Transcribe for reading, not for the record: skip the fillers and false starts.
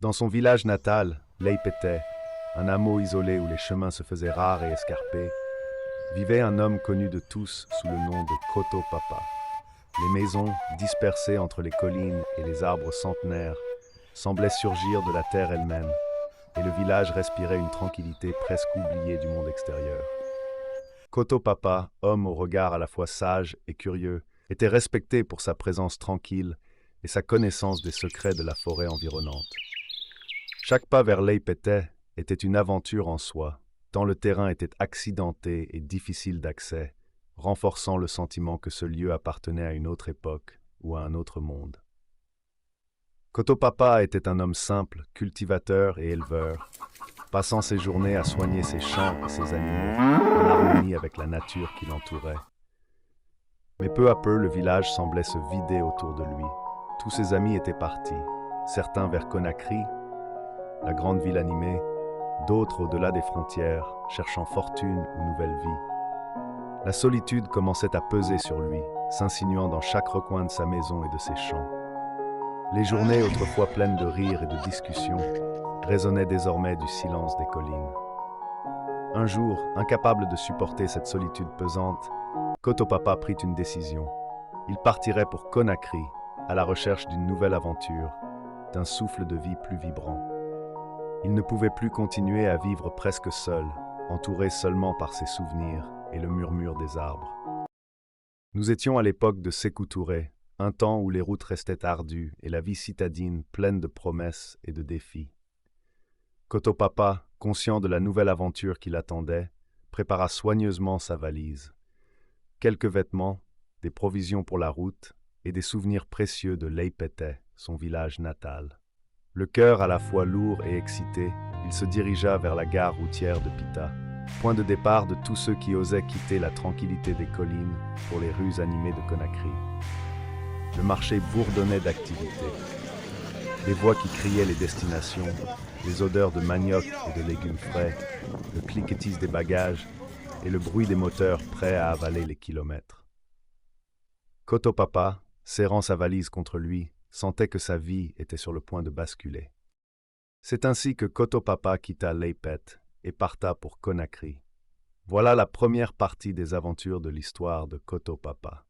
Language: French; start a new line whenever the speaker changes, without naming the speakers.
Dans son village natal, Leipete, un hameau isolé où les chemins se faisaient rares et escarpés, vivait un homme connu de tous sous le nom de Koto Papa. Les maisons, dispersées entre les collines et les arbres centenaires, semblaient surgir de la terre elle-même, et le village respirait une tranquillité presque oubliée du monde extérieur. Koto Papa, homme au regard à la fois sage et curieux, était respecté pour sa présence tranquille et sa connaissance des secrets de la forêt environnante. Chaque pas vers Leipete était une aventure en soi, tant le terrain était accidenté et difficile d'accès, renforçant le sentiment que ce lieu appartenait à une autre époque ou à un autre monde. Koto Papa était un homme simple, cultivateur et éleveur, passant ses journées à soigner ses champs et ses animaux, en harmonie avec la nature qui l'entourait. Mais peu à peu, le village semblait se vider autour de lui. Tous ses amis étaient partis, certains vers Conakry, la grande ville animée, d'autres au-delà des frontières, cherchant fortune ou nouvelle vie. La solitude commençait à peser sur lui, s'insinuant dans chaque recoin de sa maison et de ses champs. Les journées, autrefois pleines de rires et de discussions, résonnaient désormais du silence des collines. Un jour, incapable de supporter cette solitude pesante, Koto Papa prit une décision. Il partirait pour Conakry, à la recherche d'une nouvelle aventure, d'un souffle de vie plus vibrant. Il ne pouvait plus continuer à vivre presque seul, entouré seulement par ses souvenirs et le murmure des arbres. Nous étions à l'époque de Sékou Touré, un temps où les routes restaient ardues et la vie citadine pleine de promesses et de défis. Koto Papa, conscient de la nouvelle aventure qui l'attendait, prépara soigneusement sa valise. Quelques vêtements, des provisions pour la route et des souvenirs précieux de Leipete, son village natal. Le cœur à la fois lourd et excité, il se dirigea vers la gare routière de Pita, point de départ de tous ceux qui osaient quitter la tranquillité des collines pour les rues animées de Conakry. Le marché bourdonnait d'activité. Les voix qui criaient les destinations, les odeurs de manioc et de légumes frais, le cliquetis des bagages et le bruit des moteurs prêts à avaler les kilomètres. Koto Papa, serrant sa valise contre lui, sentait que sa vie était sur le point de basculer. C'est ainsi que Koto Papa quitta Leipete et parta pour Conakry. Voilà la première partie des aventures de l'histoire de Koto Papa.